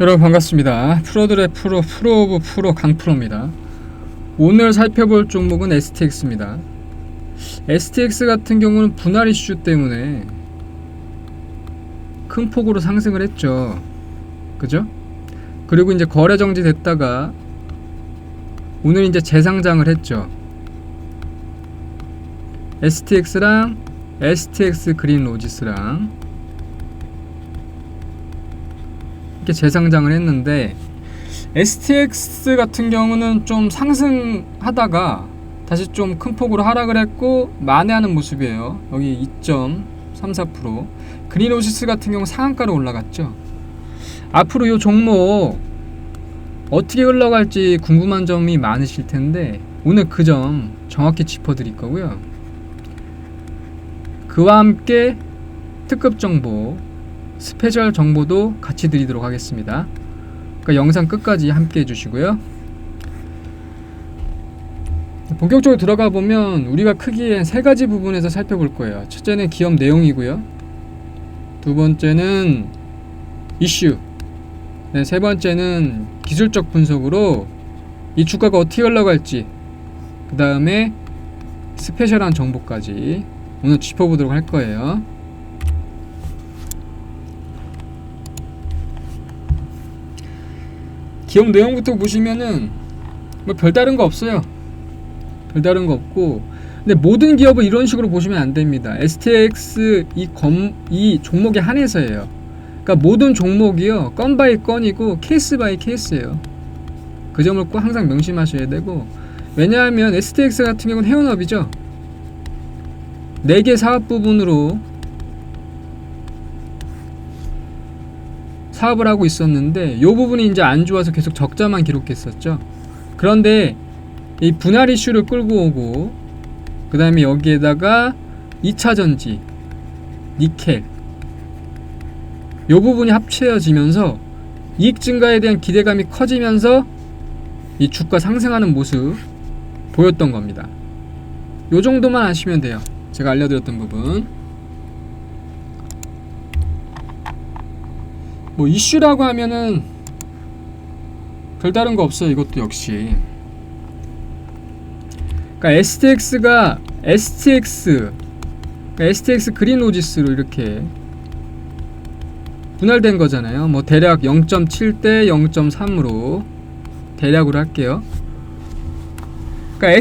여러분 반갑습니다. 프로들의 프로, 프로 오브 프로 강프로입니다. 오늘 살펴볼 종목은 STX입니다. STX 같은 경우는 분할 이슈 때문에 큰 폭으로 상승을 했죠. 그죠? 그리고 이제 거래 정지 됐다가 오늘 이제 재상장을 했죠. STX랑 STX 그린 로지스랑 이렇게 재상장을 했는데, STX 같은 경우는 좀 상승하다가 다시 좀 큰 폭으로 하락을 했고 만회하는 모습이에요. 여기 2.34%. 그린오시스 같은 경우 상한가로 올라갔죠. 앞으로 이 종목 어떻게 흘러갈지 궁금한 점이 많으실 텐데 오늘 그 점 정확히 짚어드릴 거고요. 그와 함께 특급 정보, 스페셜 정보도 같이 드리도록 하겠습니다. 그러니까 영상 끝까지 함께 해주시고요. 본격적으로 들어가 보면 우리가 크게 세 가지 부분에서 살펴볼 거예요. 첫째는 기업 내용이고요. 두 번째는 이슈. 네, 세 번째는 기술적 분석으로 이 주가가 어떻게 흘러갈지, 그 다음에 스페셜한 정보까지 오늘 짚어보도록 할 거예요. 기업 내용부터 보시면은 뭐 별다른 거 없어요. 별다른 거 없고, 근데 모든 기업을 이런 식으로 보시면 안 됩니다. STX 이 종목에 한해서예요. 그러니까 모든 종목이요, 건 바이 건이고 케이스 바이 케이스예요. 그 점을 꼭 항상 명심하셔야 되고, 왜냐하면 STX 같은 경우는 해운업이죠. 4개 사업 부분으로 사업을 하고 있었는데 이 부분이 이제 안 좋아서 계속 적자만 기록했었죠. 그런데 이 분할 이슈를 끌고 오고, 그 다음에 여기에다가 2차전지, 니켈, 이 부분이 합쳐지면서 이익 증가에 대한 기대감이 커지면서 이 주가 상승하는 모습 보였던 겁니다. 요 정도만 아시면 돼요. 제가 알려드렸던 부분. 뭐 이슈라고 하면은 별다른 거 없어요. 이것도 역시. 그러니까 STX가 STX 그린 오지스로 이렇게 분할된 거잖아요. 뭐 대략 0.7대 0.3으로 대략으로 할게요. 그러니까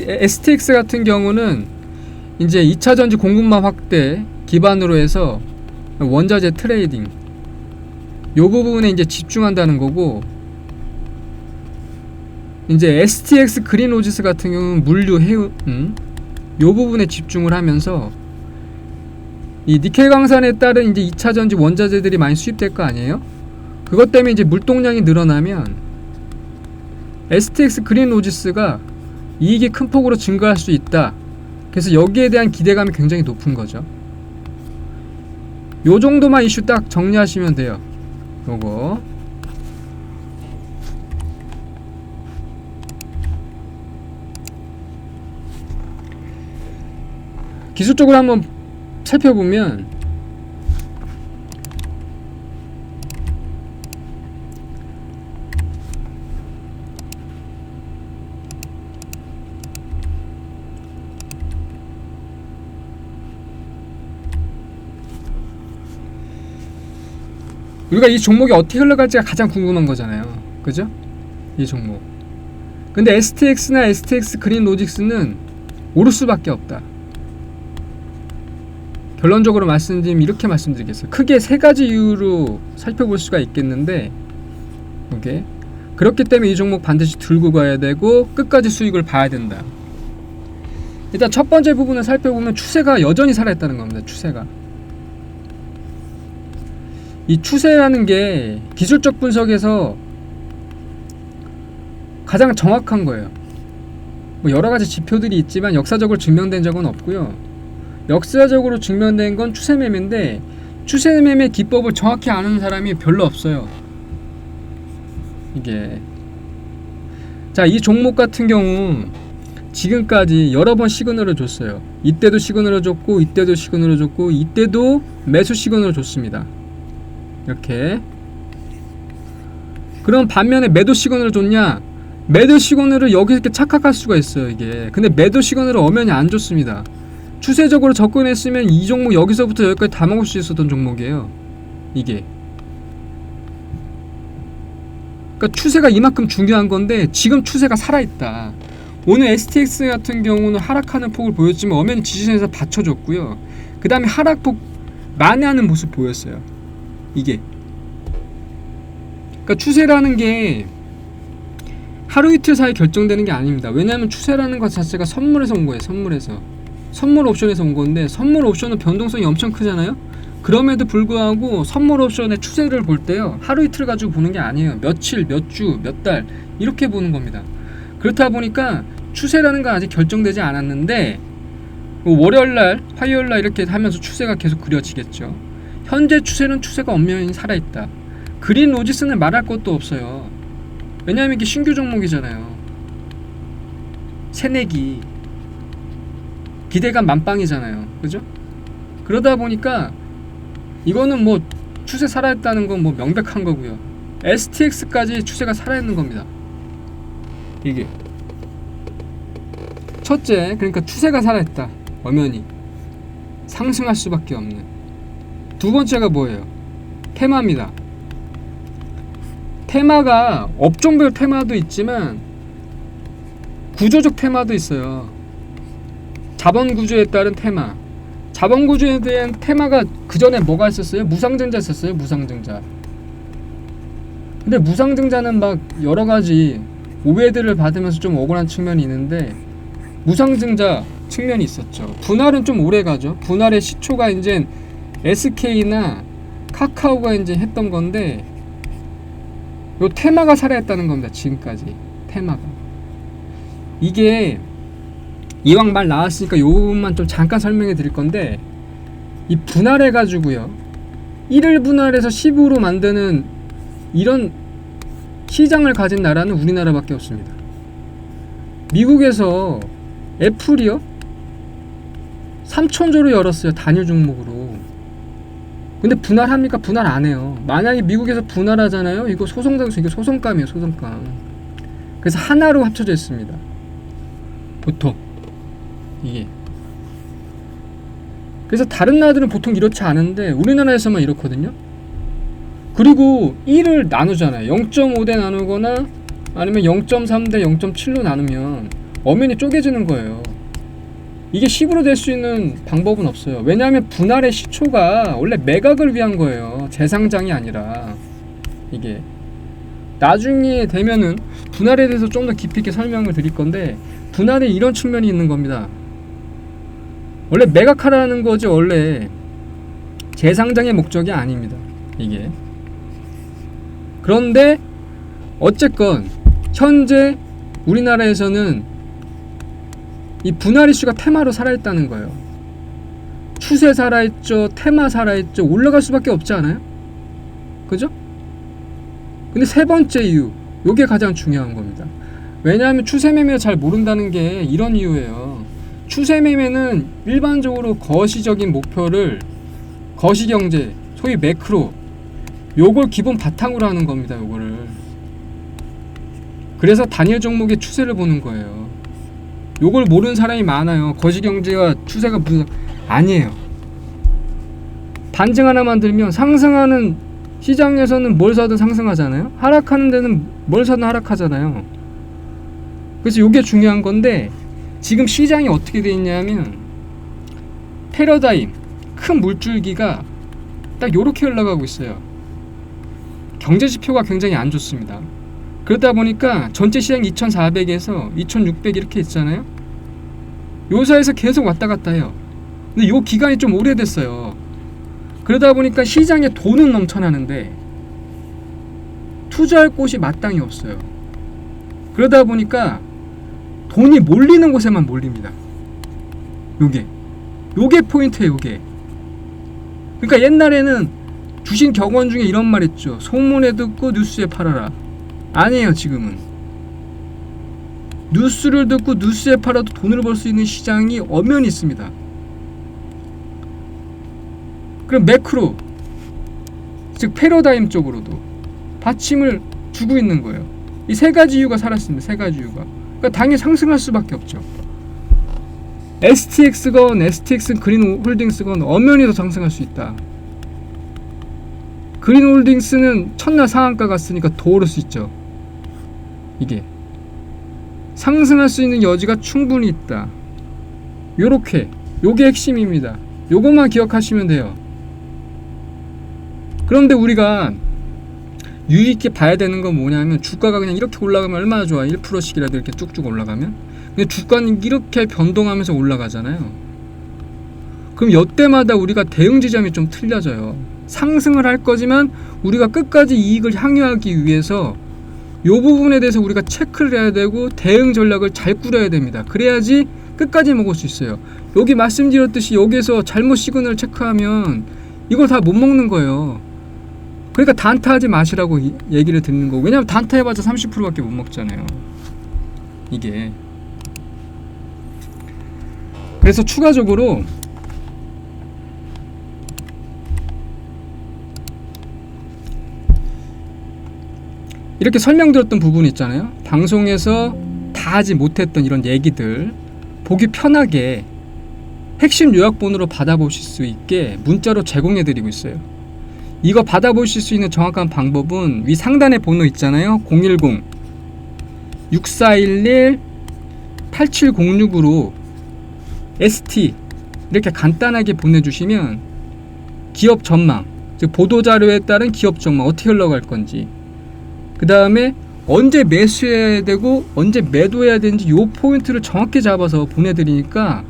STX 같은 경우는 이제 2차전지 공급망 확대 기반으로 해서 원자재 트레이딩, 요 부분에 이제 집중한다는 거고, 이제 STX 그린 오지스 같은 경우는 물류 해운, 요 부분에 집중을 하면서 이 니켈 광산에 따른 이제 2차전지 원자재들이 많이 수입될 거 아니에요? 그것 때문에 이제 물동량이 늘어나면 STX 그린 오지스가 이익이 큰 폭으로 증가할 수 있다. 그래서 여기에 대한 기대감이 굉장히 높은 거죠. 요 정도만 이슈 딱 정리하시면 돼요. 요거 기술적으로 한번 살펴보면 우리가 이 종목이 어떻게 흘러갈지가 가장 궁금한 거잖아요. 그죠? 이 종목. 근데 STX나 STX 그린 로직스는 오를 수밖에 없다. 결론적으로 말씀드리면 이렇게 말씀드리겠어요. 크게 세 가지 이유로 살펴볼 수가 있겠는데, 오케이? 그렇기 때문에 이 종목 반드시 들고 가야 되고 끝까지 수익을 봐야 된다. 일단 첫 번째 부분을 살펴보면 추세가 여전히 살아있다는 겁니다. 추세가. 이 추세라는 게 기술적 분석에서 가장 정확한 거예요. 뭐 여러 가지 지표들이 있지만 역사적으로 증명된 적은 없고요. 역사적으로 증명된 건 추세 매매인데, 추세 매매 기법을 정확히 아는 사람이 별로 없어요. 이게. 자, 이 종목 같은 경우 지금까지 여러 번 시그널을 줬어요. 이때도 시그널을 줬고, 이때도 시그널을 줬고, 이때도 매수 시그널을 줬습니다. 이렇게. 그럼 반면에 매도 시그널을 줬냐? 매도 시그널을 여기서 이렇게 착각할 수가 있어요, 이게. 근데 매도 시그널을 엄연히 안 줬습니다. 추세적으로 접근했으면 이 종목 여기서부터 여기까지 다 먹을 수 있었던 종목이에요, 이게. 그러니까 추세가 이만큼 중요한 건데 지금 추세가 살아있다. 오늘 STX 같은 경우는 하락하는 폭을 보였지만 엄연히 지지선에서 받쳐줬고요. 그 다음에 하락폭 만회하는 모습 보였어요, 이게. 그러니까 추세라는 게 하루 이틀 사이에 결정되는 게 아닙니다. 왜냐하면 추세라는 것 자체가 선물에서 온 거예요, 선물에서. 선물 옵션에서 온 건데, 선물 옵션은 변동성이 엄청 크잖아요. 그럼에도 불구하고 선물 옵션의 추세를 볼 때요, 하루 이틀 가지고 보는 게 아니에요. 며칠, 몇 주, 몇 달 이렇게 보는 겁니다. 그렇다 보니까 추세라는 건 아직 결정되지 않았는데 월요일날, 화요일날 이렇게 하면서 추세가 계속 그려지겠죠. 현재 추세는 추세가 엄연히 살아있다. 그린 로지스는 말할 것도 없어요. 왜냐하면 이게 신규 종목이잖아요. 새내기 기대감 만빵이잖아요, 그죠? 그러다 보니까 이거는 뭐 추세 살아있다는 건 뭐 명백한 거고요. STX까지 추세가 살아있는 겁니다, 이게. 첫째, 그러니까 추세가 살아있다, 엄연히 상승할 수밖에 없는. 두 번째가 뭐예요? 테마입니다. 테마가 업종별 테마도 있지만 구조적 테마도 있어요. 자본 구조에 따른 테마. 자본 구조에 대한 테마가 그 전에 뭐가 있었어요? 무상증자 있었어요, 무상증자. 근데 무상증자는 막 여러 가지 오해들을 받으면서 좀 억울한 측면이 있는데 무상증자 측면이 있었죠. 분할은 좀 오래 가죠. 분할의 시초가 이제 SK나 카카오가 이제 했던 건데, 요 테마가 살아있다는 겁니다, 지금까지. 테마가. 이게 이왕 말 나왔으니까 요 부분만 좀 잠깐 설명해 드릴 건데, 이 분할해 가지고요, 1을 분할해서 10으로 만드는 이런 시장을 가진 나라는 우리나라밖에 없습니다. 미국에서 애플이요 3,000조를 열었어요, 단일 종목으로. 근데 분할합니까? 분할 안 해요. 만약에 미국에서 분할하잖아요, 이거 소송당해서, 이거 소송감이에요, 소송감. 그래서 하나로 합쳐져 있습니다, 보통 이게. 그래서 다른 나라들은 보통 이렇지 않은데 우리나라에서만 이렇거든요. 그리고 1을 나누잖아요. 0.5대 나누거나 아니면 0.3대 0.7로 나누면 엄연히 쪼개지는 거예요. 이게 10으로 될 수 있는 방법은 없어요. 왜냐하면 분할의 시초가 원래 매각을 위한 거예요, 재상장이 아니라. 이게 나중에 되면은 분할에 대해서 좀 더 깊이 있게 설명을 드릴 건데, 분할에 이런 측면이 있는 겁니다. 원래 매각하라는 거지 원래 재상장의 목적이 아닙니다, 이게. 그런데 어쨌건 현재 우리나라에서는 이 분할 이슈가 테마로 살아있다는 거예요. 추세 살아있죠, 테마 살아있죠, 올라갈 수밖에 없지 않아요? 그죠? 근데 세 번째 이유, 요게 가장 중요한 겁니다. 왜냐하면 추세 매매를 잘 모른다는 게 이런 이유예요. 추세 매매는 일반적으로 거시적인 목표를, 거시경제, 소위 매크로, 요걸 기본 바탕으로 하는 겁니다, 요거를. 그래서 단일 종목의 추세를 보는 거예요. 요걸 모르는 사람이 많아요. 거시경제와 추세가 무슨, 아니에요. 반증 하나 만들면 상승하는 시장에서는 뭘 사든 상승하잖아요. 하락하는 데는 뭘 사든 하락하잖아요. 그래서 요게 중요한 건데, 지금 시장이 어떻게 돼 있냐면 패러다임, 큰 물줄기가 딱 요렇게 흘러가고 있어요. 경제지표가 굉장히 안 좋습니다. 그러다 보니까 전체 시장 2,400에서 2,600 이렇게 있잖아요. 요 사이에서 계속 왔다 갔다 해요. 근데 요 기간이 좀 오래됐어요. 그러다 보니까 시장에 돈은 넘쳐나는데 투자할 곳이 마땅히 없어요. 그러다 보니까 돈이 몰리는 곳에만 몰립니다. 요게 포인트예요, 요게. 그러니까 옛날에는 주신 격언 중에 이런 말 있죠. 소문에 듣고 뉴스에 팔아라. 아니에요, 지금은. 뉴스를 듣고 뉴스에 팔아도 돈을 벌 수 있는 시장이 엄연히 있습니다. 그럼 매크로, 즉 패러다임 쪽으로도 받침을 두고 있는 거예요. 이 세 가지 이유가 살았습니다. 세 가지 이유가. 그러니까 당연히 상승할 수밖에 없죠. STX건 STX 그린홀딩스건 엄연히 더 상승할 수 있다. 그린홀딩스는 첫날 상한가 갔으니까 더 오를 수 있죠. 이게 상승할 수 있는 여지가 충분히 있다. 요렇게 요게 핵심입니다. 요것만 기억하시면 돼요. 그런데 우리가 유의있게 봐야 되는 건 뭐냐면 주가가 그냥 이렇게 올라가면 얼마나 좋아. 1%씩이라도 이렇게 쭉쭉 올라가면. 근데 주가는 이렇게 변동하면서 올라가잖아요. 그럼 이때마다 우리가 대응 지점이 좀 틀려져요. 상승을 할 거지만 우리가 끝까지 이익을 향유하기 위해서 요 부분에 대해서 우리가 체크를 해야 되고 대응 전략을 잘 꾸려야 됩니다. 그래야지 끝까지 먹을 수 있어요. 여기 말씀드렸듯이 여기에서 잘못 시그널을 체크하면 이걸 다 못 먹는 거예요. 그러니까 단타하지 마시라고 얘기를 드리는 거고, 왜냐면 단타 해봤자 30%밖에 못 먹잖아요. 이게. 그래서 추가적으로 이렇게 설명드렸던 부분 있잖아요. 방송에서 다 하지 못했던 이런 얘기들 보기 편하게 핵심 요약본으로 받아보실 수 있게 문자로 제공해 드리고 있어요. 이거 받아보실 수 있는 정확한 방법은 위 상단에 번호 있잖아요. 010-6411-8706으로 ST 이렇게 간단하게 보내주시면 기업 전망, 즉 보도자료에 따른 기업 전망 어떻게 흘러갈 건지, 그 다음에 언제 매수해야 되고 언제 매도해야 되는지 요 포인트를 정확히 잡아서 보내드리니까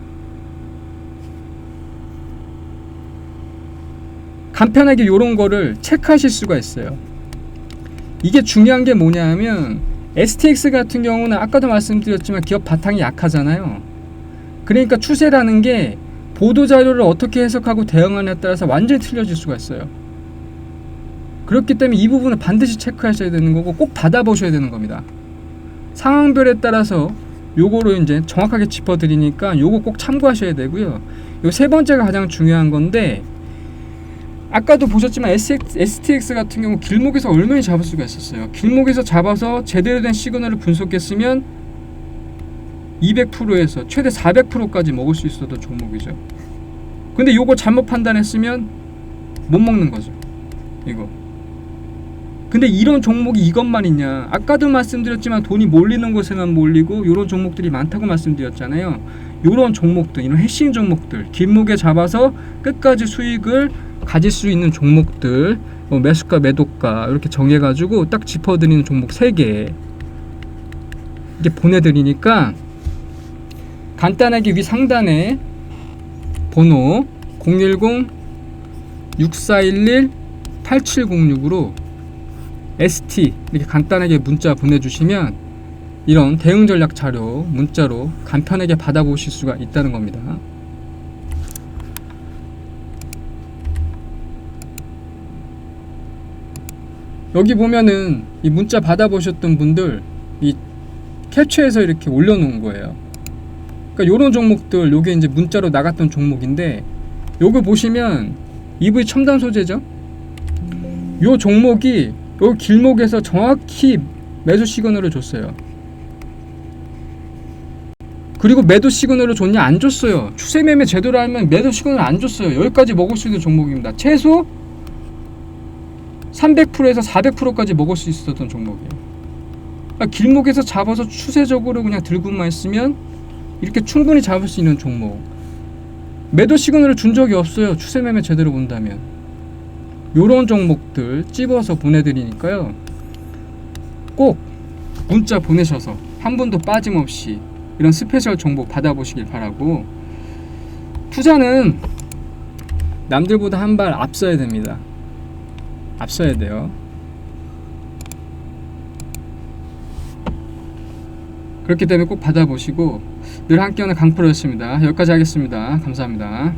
간편하게 요런 거를 체크하실 수가 있어요. 이게 중요한 게 뭐냐 하면 STX 같은 경우는 아까도 말씀드렸지만 기업 바탕이 약하잖아요. 그러니까 추세라는 게 보도자료를 어떻게 해석하고 대응하느냐에 따라서 완전히 틀려질 수가 있어요. 그렇기 때문에 이 부분은 반드시 체크하셔야 되는 거고 꼭 받아보셔야 되는 겁니다. 상황별에 따라서 요거로 이제 정확하게 짚어드리니까 요거 꼭 참고하셔야 되고요. 요 세 번째가 가장 중요한 건데, 아까도 보셨지만 STX 같은 경우 길목에서 얼마나 잡을 수가 있었어요. 길목에서 잡아서 제대로 된 시그널을 분석했으면 200%에서 최대 400%까지 먹을 수 있었던 종목이죠. 근데 요거 잘못 판단했으면 못 먹는 거죠. 이거. 근데 이런 종목이 이것만 있냐? 아까도 말씀드렸지만 돈이 몰리는 곳에만 몰리고 요런 종목들이 많다고 말씀드렸잖아요. 요런 종목들, 이런 핵심 종목들, 길목에 잡아서 끝까지 수익을 가질 수 있는 종목들, 매수가, 매도가 이렇게 정해가지고 딱 짚어드리는 종목 3개 이렇게 보내드리니까 간단하게 위 상단에 번호 010-6411-8706으로 ST 이렇게 간단하게 문자 보내주시면 이런 대응 전략 자료 문자로 간편하게 받아보실 수가 있다는 겁니다. 여기 보면은 이 문자 받아보셨던 분들 이 캡처해서 이렇게 올려놓은 거예요. 그러니까 요런 종목들, 요게 이제 문자로 나갔던 종목인데, 요거 보시면 EV 첨단 소재죠. 요 종목이 요 길목에서 정확히 매수 시그널을 줬어요. 그리고 매도 시그널을 줬냐? 안 줬어요. 추세 매매 제대로 하면 매도 시그널 안 줬어요. 여기까지 먹을 수 있는 종목입니다. 최소 300%에서 400%까지 먹을 수 있었던 종목이에요. 그러니까 길목에서 잡아서 추세적으로 그냥 들고만 있으면 이렇게 충분히 잡을 수 있는 종목. 매도 시그널을 준 적이 없어요. 추세 매매 제대로 본다면. 요런 종목들 찝어서 보내드리니까요. 꼭 문자 보내셔서 한 분도 빠짐없이 이런 스페셜 정보 받아보시길 바라고, 투자는 남들보다 한 발 앞서야 됩니다. 앞서야 돼요. 그렇기 때문에 꼭 받아보시고, 늘 함께하는 강프로였습니다. 여기까지 하겠습니다. 감사합니다.